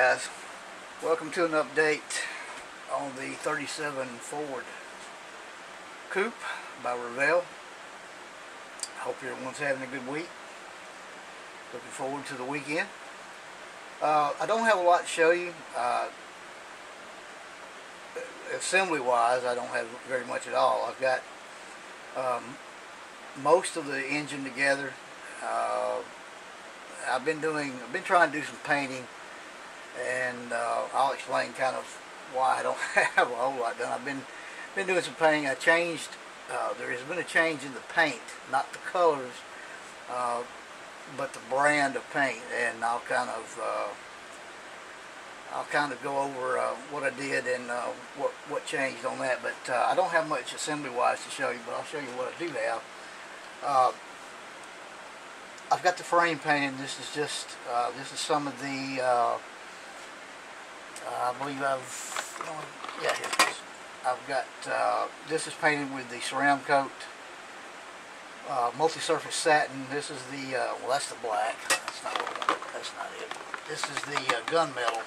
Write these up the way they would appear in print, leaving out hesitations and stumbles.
guys, welcome to an update on the 37 Ford Coupe by Revell. I hope everyone's having a good week. Looking forward to the weekend. I don't have a lot to show you. Assembly wise, I don't have very much at all. I've got most of the engine together. I've been trying to do some painting, and I'll explain kind of why I don't have a whole lot done. I've been doing some painting. I changed. There has been a change in the paint, not the colors, but the brand of paint, and I'll kind of go over what I did and what changed on that. But I don't have much assembly-wise to show you, but I'll show you what I do have. I've got the frame painted. This is just this is some of the I believe here it is. I've got this is painted with the ceramic coat, multi-surface satin. This is the well, that's the black. That's not what I want. That's not it. This is the gunmetal.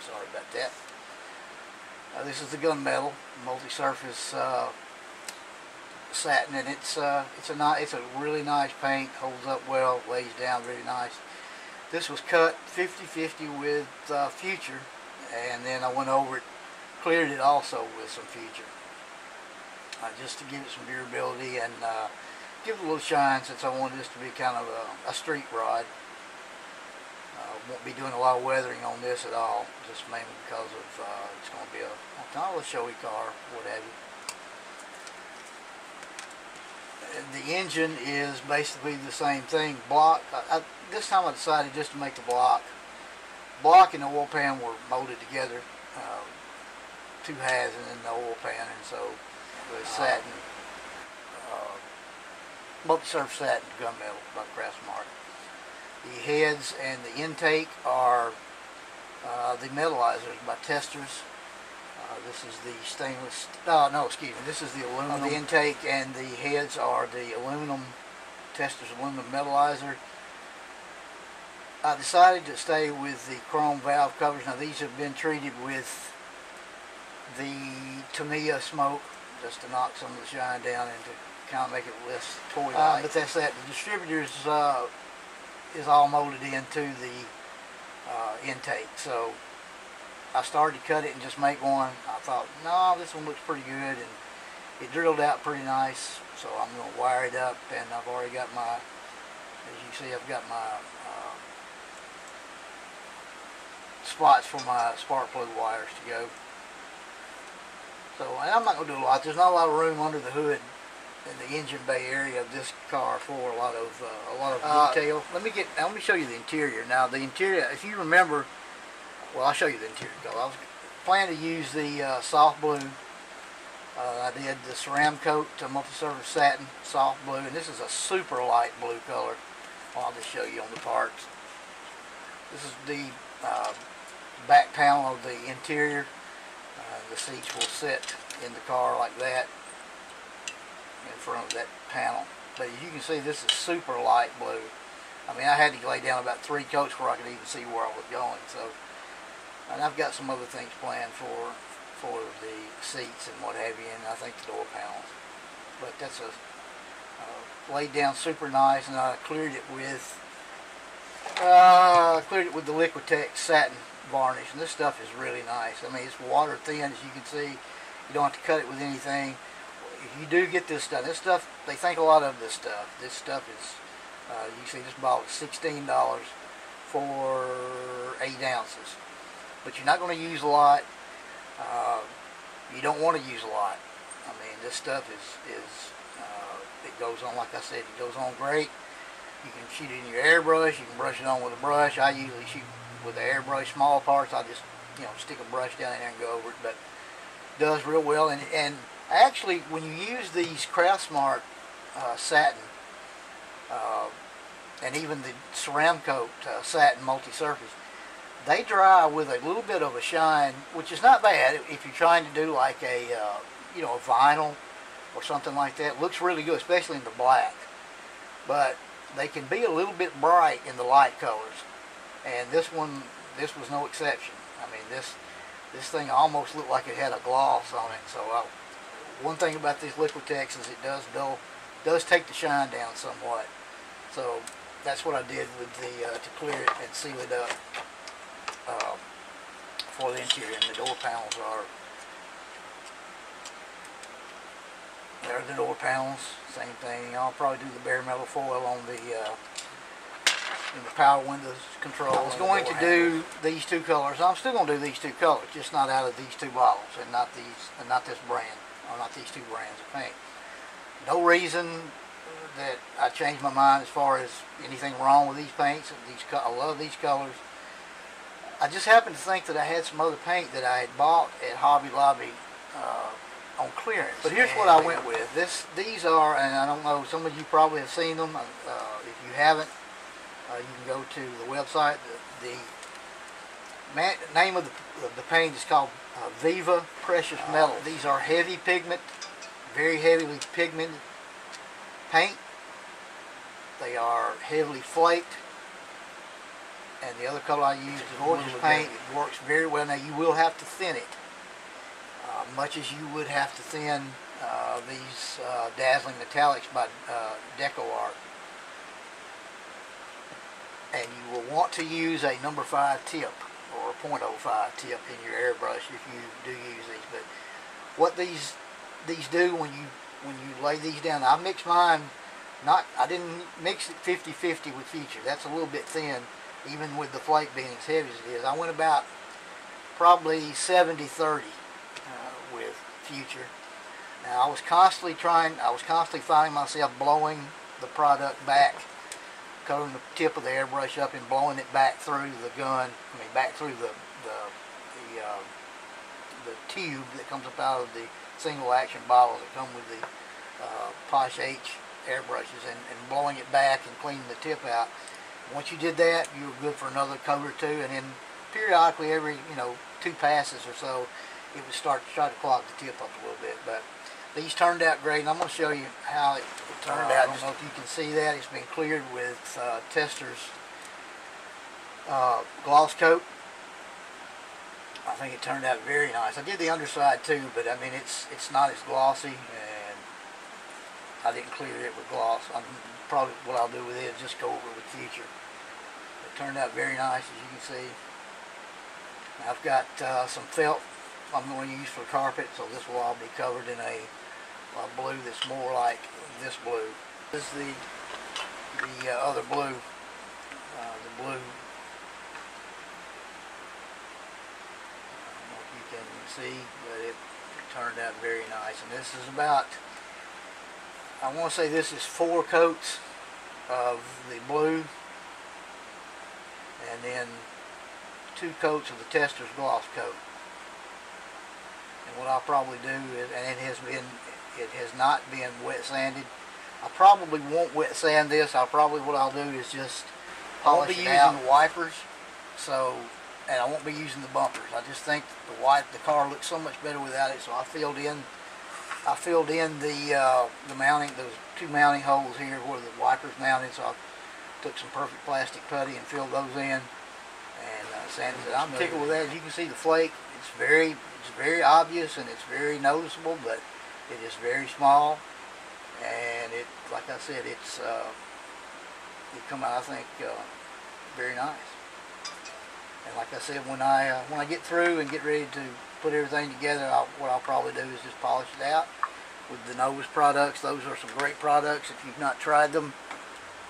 Sorry about that. This is the gunmetal multi-surface satin, and it's a really nice paint. Holds up well, lays down really nice. This was cut 50-50 with Future, and then I went over it, cleared it also with some Future, just to give it some durability and give it a little shine, since I wanted this to be kind of a street rod. Won't be doing a lot of weathering on this at all, just mainly because of it's going to be a showy car, what have you. The engine is basically the same thing. Block. This time I decided just to make the block and the oil pan were molded together, two halves and then the oil pan, and so the satin, multi-surface satin gunmetal by Craftsmark. The heads and the intake are the metallizers by Testers. This is the stainless, this is the aluminum. The intake and the heads are the aluminum, Testers aluminum metallizer. I decided to stay with the chrome valve covers. Now these have been treated with the Tamiya smoke, just to knock some of the shine down and to kind of make it less toy-like. But that's that. The distributors is all molded into the intake. So I started to cut it and just make one. I thought, no, this one looks pretty good, and it drilled out pretty nice. So I'm going to wire it up, and I've already got my, as you see, I've got my spots for my spark plug wires to go. So, and I'm not going to do a lot. There's not a lot of room under the hood in the engine bay area of this car for a lot of detail. Let me show you the interior. Now the interior, if you remember, well, I'll show you the interior color. I was planning to use the soft blue. I did the ceramic coat to multi-surface satin soft blue, and this is a super light blue color. Well, I'll just show you on the parts. This is the back panel of the interior. The seats will sit in the car like that in front of that panel. But as you can see, this is super light blue. I mean, I had to lay down about 3 coats before I could even see where I was going. So, and I've got some other things planned for the seats and what have you, and I think the door panels. But that's laid down super nice, and I cleared it with the Liquitex satin varnish, and this stuff is really nice. I mean, it's water thin, as you can see. You don't have to cut it with anything. If you do get this stuff, they think a lot of this stuff. This stuff is, you see this bottle is $16 for 8 ounces. But you're not going to use a lot. You don't want to use a lot. I mean, this stuff it goes on, like I said, it goes on great. You can shoot it in your airbrush. You can brush it on with a brush. I usually shoot with the airbrush small parts. I just, stick a brush down in there and go over it. But it does real well. And actually, when you use these Craftsmark satin and even the ceramic coat satin multi-surface, they dry with a little bit of a shine, which is not bad if you're trying to do like a a vinyl or something like that. It looks really good, especially in the black. But they can be a little bit bright in the light colors. And this one, this was no exception. I mean, this thing almost looked like it had a gloss on it. So one thing about this Liquitex is it does take the shine down somewhat. So that's what I did with the to clear it and seal it up for the interior. And the door panels are, there are the door panels, same thing. I'll probably do the bare metal foil on the in the power windows control. I was going to do these two colors. I'm still going to do these two colors, just not out of these two bottles, and not this brand, or not these two brands of paint. No reason that I changed my mind as far as anything wrong with these paints. I love these colors. I just happened to think that I had some other paint that I had bought at Hobby Lobby on clearance. But here's what I went with. These are, and I don't know, some of you probably have seen them. If you haven't, you can go to the website. The name of the paint is called Viva Precious Metal. These are heavy pigment, very heavily pigmented paint. They are heavily flaked. And the other color I used is gorgeous paint. It works very well. Now you will have to thin it, much as you would have to thin these dazzling metallics by Deco Art. And you will want to use a number 5 tip or a .05 tip in your airbrush if you do use these. But what these do when you lay these down, I mixed mine. I didn't mix it 50-50 with Future. That's a little bit thin, even with the flake being as heavy as it is. I went about probably 70-30 with Future. Now I was constantly finding myself blowing the product back, covering the tip of the airbrush up and blowing it back through the gun. I mean, back through the tube that comes up out of the single action bottles that come with the Posh H airbrushes, and blowing it back and cleaning the tip out. Once you did that, you were good for another coat or two, and then periodically, every 2 passes or so, it would start to try to clog the tip up a little bit. But these turned out great, and I'm going to show you how it turned out. I don't know if you can see that. It's been cleared with Tester's gloss coat. I think it turned out very nice. I did the underside too, but I mean it's not as glossy, and I didn't clear it with gloss. Probably what I'll do with it is just go over it with Future. It turned out very nice, as you can see. Now I've got some felt I'm going to use for carpet, so this will all be covered in a blue that's more like this blue. This is the other blue, the blue. I don't know if you can see, but it turned out very nice. And this is about, I want to say this is 4 coats of the blue, and then 2 coats of the Tester's gloss coat. And what I'll probably do is, and it has not been wet sanded. I probably won't wet sand this. What I'll do is just polish it out. I won't be using the wipers, and I won't be using the bumpers. I just think the car looks so much better without it. So I filled in the mounting, those 2 mounting holes here where the wipers mounted. So I took some perfect plastic putty and filled those in and sanded it. I'm tickled with that. As you can see, the flake, it's very obvious and it's very noticeable, but it is very small, and it, like I said, it come out, I think, very nice. And like I said, when I get through and get ready to put everything together, what I'll probably do is just polish it out with the Novus products. Those are some great products. If you've not tried them,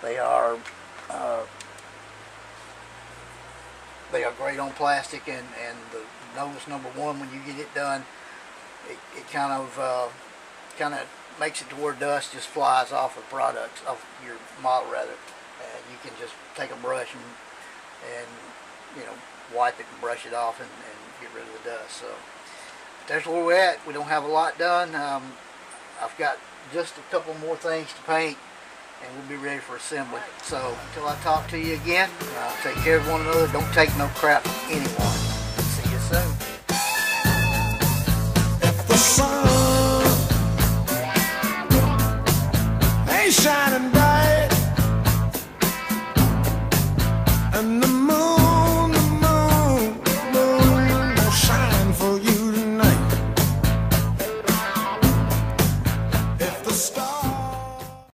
they are great on plastic, and the Novus #1, when you get it done, it kind of makes it to where dust just flies off of products, off your model rather, and you can just take a brush and wipe it and brush it off and get rid of the dust. So that's where we're at. We don't have a lot done. I've got just a couple more things to paint, and we'll be ready for assembly. So until I talk to you again, take care of one another. Don't take no crap from anyone. See you soon.